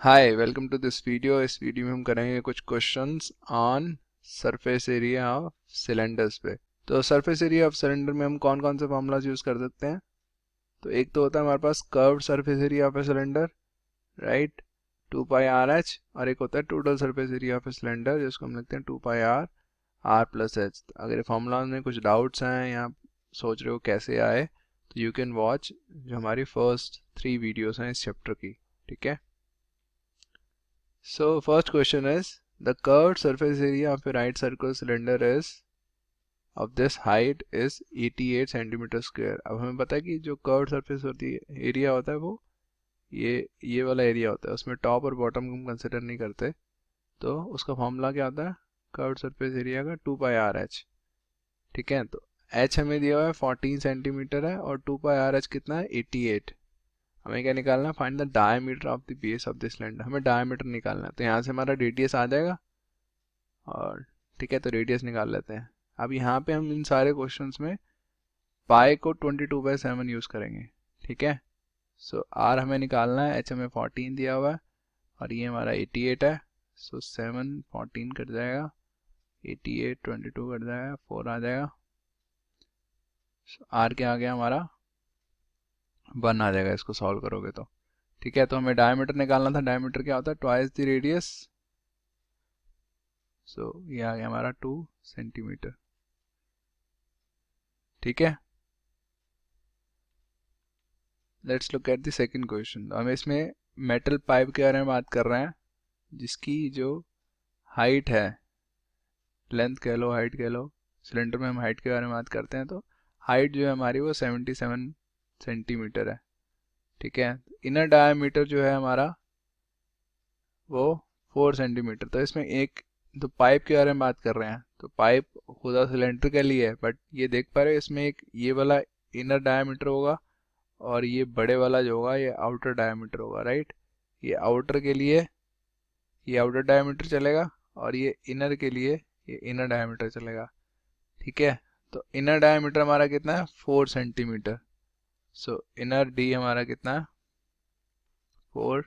Hi welcome to this video. इस video में हम करेंगे कुछ questions on surface area of cylinders पे। तो सरफेस एरिया ऑफ सिलेंडर में हम कौन कौन से फॉर्मूलाज यूज़ कर सकते हैं। तो एक तो होता है हमारे पास curved surface area of a cylinder, right, 2πr(h), और एक होता है total surface area of a cylinder जिसको हम लिखते हैं 2πr(r+h). अगर ये फॉर्मूला में कुछ डाउट्स हैं या सोच रहे हो कैसे आए तो यू कैन वॉच जो हमारी फर्स्ट 3 वीडियोस हैं इस चैप्टर की, ठीक है। So first question is, the curved surface area of a right circular cylinder is of this height is 88 centimetre square. अब हमें पता है कि जो कर्व्ड सरफेस होती है एरिया होता है वो ये वाला एरिया होता है, उसमें टॉप और बॉटम को हम कंसिडर नहीं करते। तो उसका फॉर्मूला क्या होता है कर्व्ड सरफेस एरिया का, 2πr(h), ठीक है। तो h हमें दिया हुआ है 14 सेंटीमीटर है और 2πr(h) कितना है 88। हमें क्या निकालना है, find the diameter of the base of the cylinder. हमें डायमीटर निकालना है, तो यहाँ से हमारा रेडियस आ जाएगा और ठीक है, तो रेडियस निकाल लेते हैं। अब यहाँ पे हम इन सारे क्वेश्चंस में पाई को 22/7 यूज़ करेंगे, ठीक है। सो आर हमें निकालना है, एच हमें 14 दिया हुआ है और ये हमारा 88 है। सो 7 14 कट जाएगा, 88 22 कट जाएगा, 4 आ जाएगा। आर क्या आ गया हमारा 1 आ जाएगा इसको सॉल्व करोगे तो, ठीक है। तो हमें डायमीटर निकालना था, डायमीटर क्या होता है ट्वाइस द रेडियस। सो ये आ गया हमारा 2 सेंटीमीटर, ठीक है। Let's look at the second question. हम इसमें मेटल पाइप के बारे में बात कर रहे हैं जिसकी जो हाइट है, लेंथ कह लो हाइट कह लो, सिलेंडर में हम हाइट के बारे में बात करते हैं तो हाइट जो है हमारी वो 77 सेंटीमीटर है, ठीक है। इनर डायमीटर जो है हमारा वो 4 सेंटीमीटर। तो इसमें एक तो पाइप के बारे में बात कर रहे हैं, तो पाइप खुदा सिलेंड्रिकल ही है, बट ये देख पा रहे हो इसमें एक ये वाला इनर डायमीटर होगा और ये बड़े वाला जो होगा ये आउटर डायमीटर होगा, राइट। ये आउटर के लिए ये आउटर डायमीटर चलेगा और ये इनर के लिए ये इनर डायमीटर चलेगा, ठीक है। तो इनर डायमीटर हमारा कितना है 4 सेंटीमीटर। सो इनर डी हमारा कितना है 4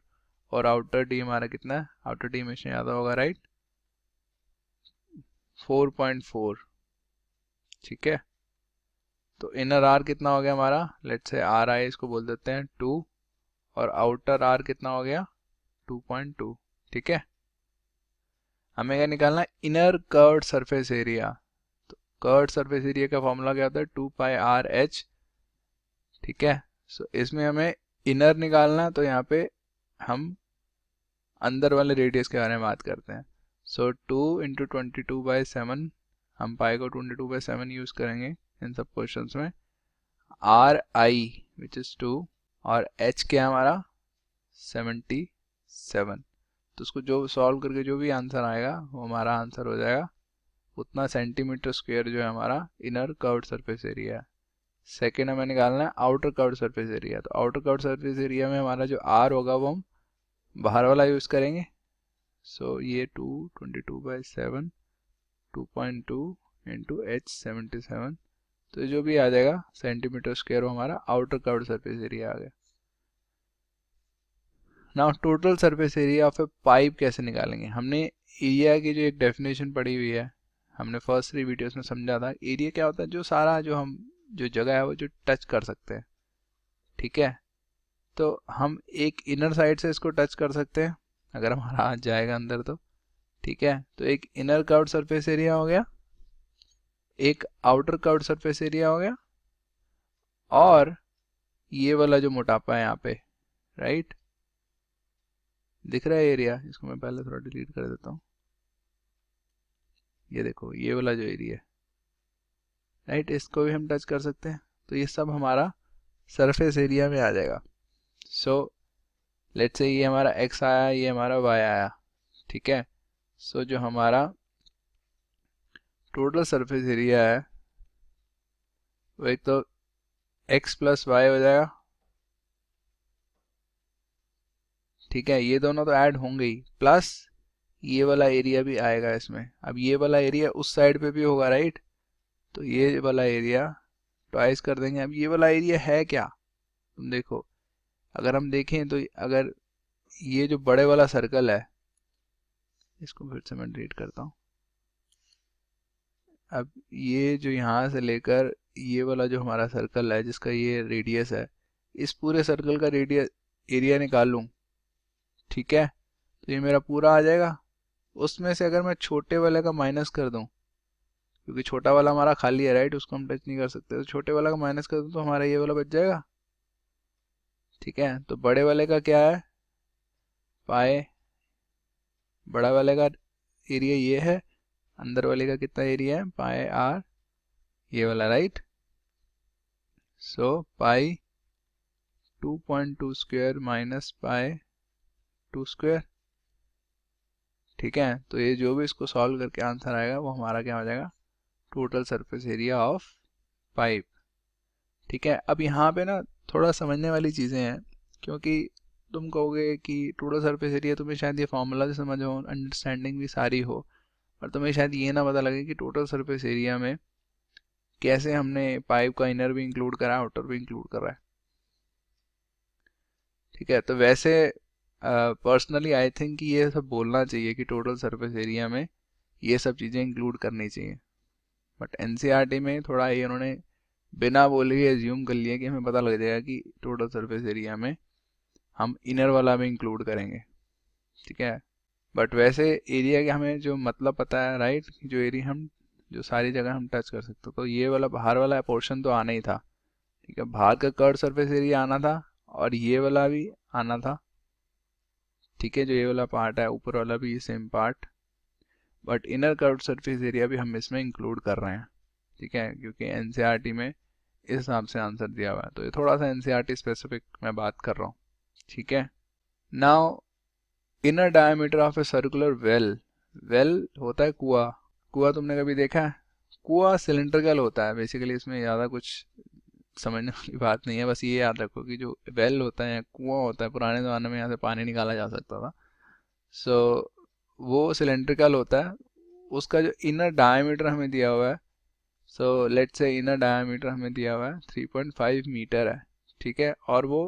और आउटर डी हमारा कितना है, आउटर डी हमेशा याद होगा, राइट, 4.4, ठीक है। तो इनर आर कितना हो गया हमारा, लेट्स से आर आई इसको बोल देते हैं 2 और आउटर आर कितना हो गया 2.2, ठीक है। हमें क्या निकालना है इनर कर्व्ड सरफेस एरिया। तो कर्व्ड सरफेस एरिया का फॉर्मूला क्या होता है 2πr(h), ठीक है। सो इसमें हमें इनर निकालना है, तो यहाँ पे हम अंदर वाले रेडियस के बारे में बात करते हैं। सो 2 × 22/7, हम पाई को 22/7 यूज़ करेंगे इन सब क्वेश्चंस में। आर आई विच इज़ 2 और एच क्या हमारा 77। तो उसको जो सॉल्व करके जो भी आंसर आएगा वो हमारा आंसर हो जाएगा, उतना सेंटीमीटर स्क्वायर जो है हमारा इनर कर्व्ड सरफेस एरिया है। सेकेंड हमें निकालना है आउटर कर्व्ड सरफेस एरिया। तो आउटर कर्व्ड सरफेस एरिया में हमारा जो आर होगा वो हम बाहर वाला यूज़ करेंगे। सो ये 22/7 2.2 इंटू एच 77, तो जो भी आ जाएगा सेंटीमीटर स्क्वायर वो हमारा आउटर कर्व्ड सरफेस एरिया आ गया। Now total surface area of A pipe कैसे निकालेंगे। हमने एरिया की जो एक डेफिनेशन पढ़ी हुई है, हमने फर्स्ट 3 वीडियोस में समझा था। एरिया क्या होता है, जो सारा जो हम जो जगह है वो जो टच कर सकते हैं, ठीक है। तो हम एक इनर साइड से इसको टच कर सकते हैं अगर हमारा हाथ जाएगा अंदर तो, ठीक है। तो एक इनर कर्व्ड सरफेस एरिया हो गया, एक आउटर कर्व्ड सरफेस एरिया हो गया, और ये वाला जो मोटापा है यहाँ पे, राइट, दिख रहा है एरिया, इसको मैं पहले थोड़ा डिलीट कर देता हूँ। ये देखो ये वाला जो एरिया है, राइट, इसको भी हम टच कर सकते हैं। तो ये सब हमारा सरफेस एरिया में आ जाएगा। सो लेट्स से ये हमारा x आया, ये हमारा y आया, ठीक है। सो जो हमारा टोटल सरफेस एरिया है वो एक तो x + y हो जाएगा, ठीक है। ये दोनों तो ऐड होंगे ही, प्लस ये वाला एरिया भी आएगा इसमें। अब ये वाला एरिया उस साइड पे भी होगा, राइट, तो ये वाला एरिया ट्वाइस कर देंगे। अब ये वाला एरिया है क्या, तुम देखो, अगर हम देखें तो अगर ये जो बड़े वाला सर्कल है, इसको फिर से मैं डिलीट करता हूँ। अब ये जो यहाँ से लेकर ये वाला जो हमारा सर्कल है जिसका ये रेडियस है, इस पूरे सर्कल का रेडियस एरिया निकाल लूँ, ठीक है, तो ये मेरा पूरा आ जाएगा। उसमें से अगर मैं छोटे वाले का माइनस कर दूं, क्योंकि छोटा वाला हमारा खाली है राइट, उसको हम टच नहीं कर सकते, तो छोटे वाला का माइनस कर दूं तो हमारा ये वाला बच जाएगा, ठीक है। तो बड़े वाले का क्या है, पाए, बड़ा वाले का एरिया ये है, अंदर वाले का कितना एरिया है, पाए आर, ये वाला राइट। सो पाई 2.2 स्क्वायर माइनस पाए 2 स्क्वायर, ठीक है। तो ये जो भी इसको सॉल्व करके आंसर आएगा वो हमारा क्या हो जाएगा, total surface area of pipe, ठीक है। अब यहाँ पे ना थोड़ा समझने वाली चीज़ें हैं, क्योंकि तुम कहोगे कि टोटल सरफेस एरिया, तुम्हें शायद ये फॉर्मूला से समझ हो, अंडरस्टैंडिंग भी सारी हो, और तुम्हें शायद ये ना पता लगे कि टोटल सरफेस एरिया में कैसे हमने पाइप का इनर भी इंक्लूड करा है, आउटर भी इंक्लूड करा है, ठीक है। तो वैसे पर्सनली आई थिंक कि ये सब बोलना चाहिए कि टोटल सरफेस एरिया में ये सब चीज़ें इंक्लूड करनी चाहिए, बट एनसीईआरटी में थोड़ा ये उन्होंने बिना बोले ही एज्यूम कर लिया कि हमें पता लग जाएगा कि टोटल सरफेस एरिया में हम इनर वाला भी इंक्लूड करेंगे, ठीक है। बट वैसे एरिया के हमें जो मतलब पता है राइट, जो एरिया हम जो सारी जगह हम टच कर सकते, तो ये वाला बाहर वाला पोर्शन तो आना ही था, ठीक है। बाहर का कर्व सरफेस एरिया आना था और ये वाला भी आना था, ठीक है, जो ये वाला पार्ट है ऊपर वाला भी same part, but inner curve surface area भी हम इसमें इंक्लूड कर रहे हैं, ठीक है, क्योंकि एनसीईआरटी में इस हिसाब से आंसर दिया हुआ है। तो ये थोड़ा सा एनसीईआरटी स्पेसिफिक मैं बात कर रहा हूँ, ठीक है। Now inner diameter of a circular well, well होता है कुआं, कुआं तुमने कभी देखा है, कुआं सिलेंड्रिकल होता है बेसिकली, इसमें ज़्यादा कुछ समझने वाली बात नहीं है, बस ये याद रखो कि जो वेल होता है या कुआं होता है, पुराने ज़माने में यहाँ से पानी निकाला जा सकता था, सो वो सिलेंड्रिकल होता है। उसका जो इनर डायमीटर हमें दिया हुआ है, so let's say inner diameter हमें दिया हुआ है 3.5 मीटर है, ठीक है, और वो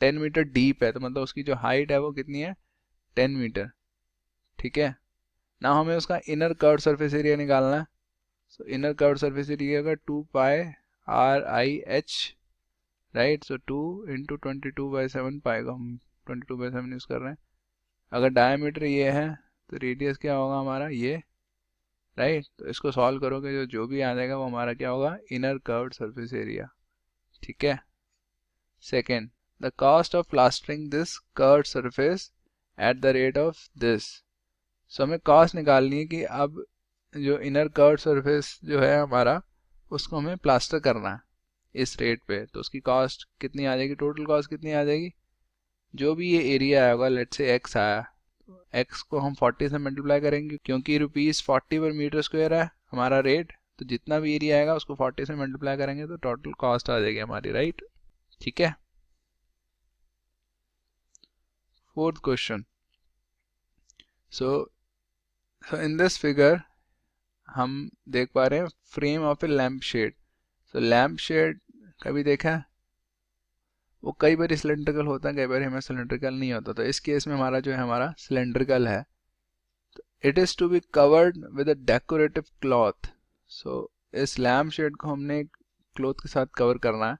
10 मीटर डीप है, तो मतलब उसकी जो हाइट है वो कितनी है, 10 मीटर, ठीक है ना। हमें उसका इनर कर्व सरफेस एरिया निकालना है, so inner curve surface area का 2 pi r I H, right, so 2 into 22/7, pi को हम 22/7 यूज़ कर रहे हैं। अगर डायमीटर ये है तो रेडियस क्या होगा हमारा ये, राइट, तो इसको सॉल्व करोगे जो भी आ जाएगा वो हमारा क्या होगा, इनर कर्व्ड सरफेस एरिया, ठीक है। Second, the cost of plastering this curved surface at the rate of this, so हमें कॉस्ट निकालनी है कि अब जो इनर कर्व्ड सरफेस जो है हमारा, उसको हमें प्लास्टर करना है इस रेट पे, तो उसकी कॉस्ट कितनी आ जाएगी, टोटल कॉस्ट कितनी आ जाएगी, जो भी ये एरिया आया होगा, लेट्स से एक्स आया, एक्स को हम 40 से मल्टीप्लाई करेंगे, क्योंकि ₹40 पर मीटर स्क्वायर है हमारा रेट, तो जितना भी एरिया आएगा उसको 40 से मल्टीप्लाई करेंगे तो टोटल कॉस्ट आ जाएगी हमारी, राइट, ठीक है। Fourth question, so in this figure हम देख पा रहे हैं frame of a lamp shade, so lamp shade कभी देखा है, वो कई बार सिलेंड्रिकल होता है, कई बार हमें सिलेंड्रिकल नहीं होता, तो इस केस में हमारा जो है हमारा सिलेंड्रिकल है, it is to be covered with a decorative cloth, so इस लैम्प शेड को हमने क्लॉथ के साथ कवर करना है।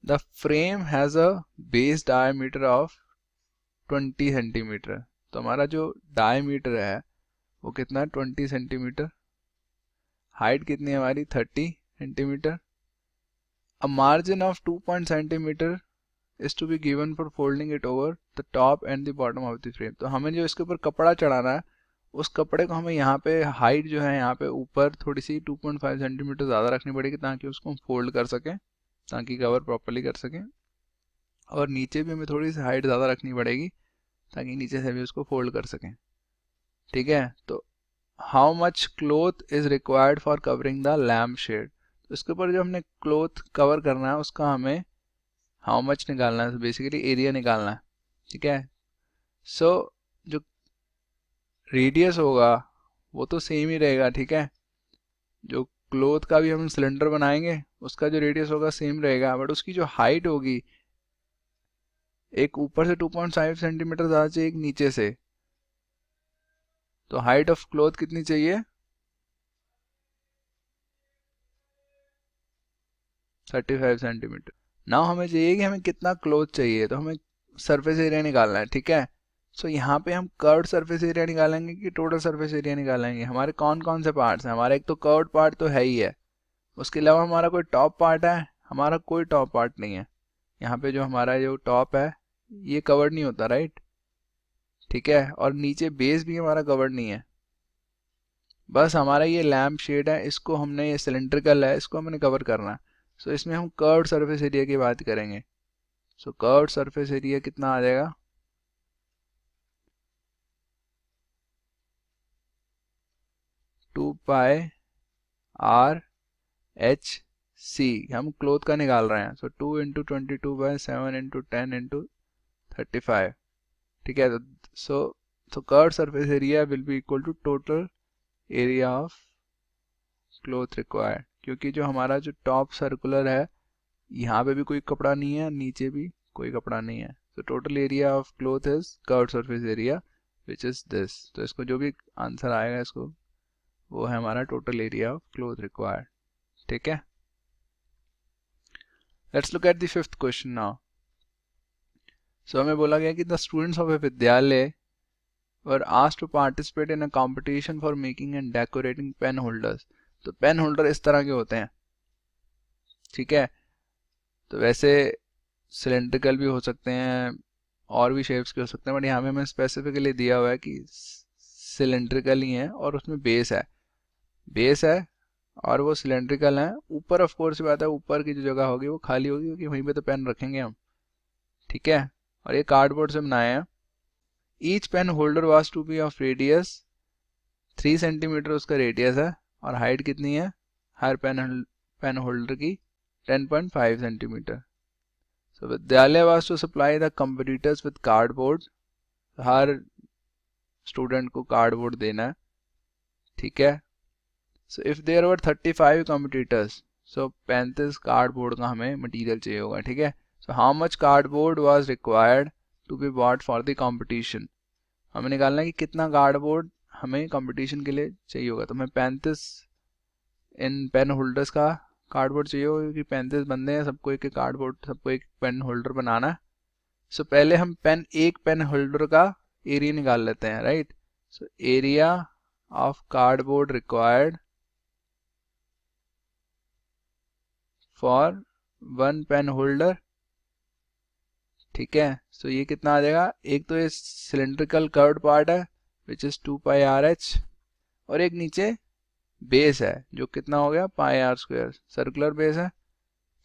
The frame has a base diameter of 20 centimetre, तो हमारा जो डायमीटर है वो कितना है, 20 सेंटीमीटर, हाइट कितनी है हमारी, 30 centimetre. A margin of 2 centimetre is to be given for folding it over the top and the bottom of the frame, तो हमें जो इसके ऊपर कपड़ा चढ़ाना है उस कपड़े को हमें यहाँ पे हाइट जो है यहाँ पे ऊपर थोड़ी सी 2.5 सेंटीमीटर ज़्यादा रखनी पड़ेगी, ताकि उसको हम फोल्ड कर सकें, ताकि कवर प्रॉपरली कर सकें, और नीचे भी हमें थोड़ी सी हाइट ज़्यादा रखनी पड़ेगी ताकि नीचे से भी उसको फोल्ड कर सकें, ठीक है। तो how much cloth is required for covering the lamp shade, तो इसके ऊपर जो हमने क्लोथ कवर करना है उसका हमें हाउ मच निकालना है, बेसिकली एरिया निकालना है, ठीक है। सो जो रेडियस होगा वो तो सेम ही रहेगा, ठीक है, जो क्लोथ का भी हम सिलेंडर बनाएंगे उसका जो रेडियस होगा सेम रहेगा, बट उसकी जो हाइट होगी एक ऊपर से 2.5 सेंटीमीटर ज़्यादा चाहिए, एक नीचे से। तो हाइट ऑफ क्लोथ कितनी चाहिए? 35 सेंटीमीटर। नाउ हमें चाहिए कि हमें कितना क्लोथ चाहिए, तो हमें सरफेस एरिया निकालना है, ठीक है। सो यहाँ पे हम कर्व्ड सरफेस एरिया निकालेंगे कि टोटल सरफेस एरिया निकालेंगे? हमारे कौन कौन से पार्ट्स हैं? हमारा एक तो कर्व्ड पार्ट तो है ही है, उसके अलावा हमारा कोई टॉप पार्ट है? हमारा कोई टॉप पार्ट नहीं है। यहाँ पे जो हमारा जो टॉप है ये कवर्ड नहीं होता, राइट, ठीक है। और नीचे बेस भी हमारा कवर्ड नहीं है, बस हमारा ये लैम्प शेड है, इसको हमने, ये सिलेंड्रिकल है, इसको हमने कवर करना है। सो इसमें हम कर्व्ड सरफेस एरिया की बात करेंगे। सो कर्व्ड सरफेस एरिया कितना आ जाएगा? Two pi r h C, हम क्लोथ का निकाल रहे हैं। सो 2 × 22/7 × 10 × 35, ठीक है। So curved surface area will be equal to total area of cloth required, क्योंकि जो हमारा जो टॉप सर्कुलर है, यहाँ पे भी कोई कपड़ा नहीं है, नीचे भी कोई कपड़ा नहीं है। तो total area of cloth is curved surface area which is this. तो इसको जो भी आंसर आएगा इसको, वो है हमारा total area of cloth required, ठीक है। Let's look at the fifth question now. So हमें बोला गया कि the students of a Vidyalaya were asked to participate in a competition for making and decorating pen holders. तो पेन होल्डर इस तरह के होते हैं, ठीक है। तो वैसे सिलेंड्रिकल भी हो सकते हैं और भी शेप्स के हो सकते हैं, बट यहाँ पे हमें स्पेसिफिकली दिया हुआ है कि सिलेंड्रिकल ही है और उसमें बेस है और वो सिलेंड्रिकल है। ऊपर ऑफ कोर्स बात है, ऊपर की जो जगह होगी वो खाली होगी, क्योंकि वहीं पे तो पेन रखेंगे हम, ठीक है। और ये कार्डबोर्ड से बनाए हैं। Each pen holder was to be of radius 3 centimetre उसका रेडियस है, और हाइट कितनी है हर पेन होल्डर की? 10.5 centimetre. So Vidyalaya was to supply the competitors with cardboard, हर स्टूडेंट को कार्डबोर्ड देना है, ठीक है। So if there were 35 competitors, so 35 cardboard का हमें मटेरियल चाहिए होगा, ठीक है। So how much cardboard was required to be bought for the competition? हमें निकालना है कि कितना कार्डबोर्ड हमें कंपटीशन के लिए चाहिए होगा। तो हमें 35 इन पेन होल्डर्स का कार्डबोर्ड चाहिए होगा, क्योंकि 35 बंदे हैं, सबको एक कार्डबोर्ड, सबको एक पेन होल्डर बनाना है। सो पहले हम एक पेन होल्डर का एरिया निकाल लेते हैं, right. So area of cardboard required for 1 pen holder, ठीक है। सो ये कितना आ जाएगा? एक तो ये सिलेंड्रिकल कर्व्ड पार्ट है विच इज 2πRh, और एक नीचे बेस है जो कितना हो गया πr², सर्कुलर बेस है।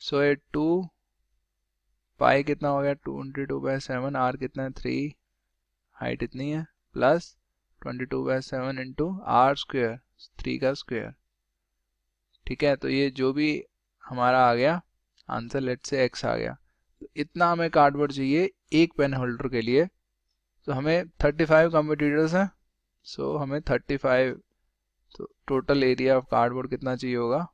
सो ये 2 पाई कितना हो गया 2×2/7, आर कितना है 3, हाइट इतनी है, प्लस 22/7 इंटू r², 3 का स्क्वायर, ठीक है। तो ये जो भी हमारा आ गया आंसर, लेट से x आ गया। तो इतना हमें कार्डबोर्ड चाहिए एक पेन होल्डर के लिए। तो हमें 35 कंपटीटर्स हैं, सो हमें 35, तो टोटल एरिया ऑफ कार्डबोर्ड कितना चाहिए होगा?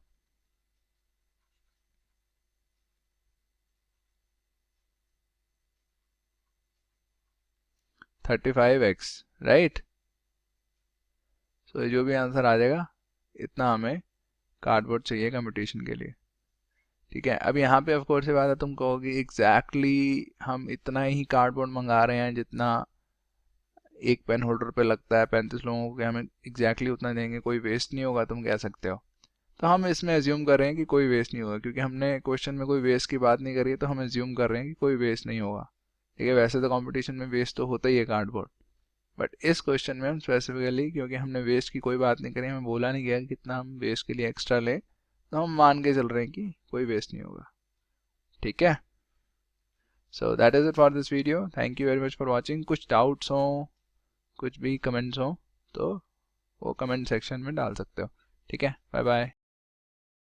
$35, राइट। सो जो भी आंसर आ जाएगा, इतना हमें कार्डबोर्ड चाहिए कंपटीशन के लिए, ठीक है। अब यहाँ पे ऑफ कोर्स ये बात है, तुम कहोगे एग्जैक्टली हम इतना ही कार्डबोर्ड मंगा रहे हैं जितना एक पेन होल्डर पे लगता है 35 लोगों को, हमें एग्जैक्टली उतना देंगे, कोई वेस्ट नहीं होगा, तुम कह सकते हो। तो हम इसमें एज्यूम कर रहे हैं कि कोई वेस्ट नहीं होगा, क्योंकि हमने क्वेश्चन में कोई वेस्ट की बात नहीं करी है, तो हम एज्यूम कर रहे हैं कि कोई वेस्ट नहीं होगा, ठीक है। वैसे तो कंपटीशन में वेस्ट तो होता ही है कार्डबोर्ड, बट इस क्वेश्चन में हम स्पेसिफिकली, क्योंकि हमने वेस्ट की कोई बात नहीं करी, हमें बोला नहीं गया कि कितना हम वेस्ट के लिए एक्स्ट्रा लें, तो हम मान के चल रहे हैं कि कोई वेस्ट नहीं होगा, ठीक है। So that is it for this video, thank you very much for watching. कुछ डाउट्स हो, कुछ भी कमेंट्स हो, तो वो कमेंट सेक्शन में डाल सकते हो, ठीक है। Bye bye.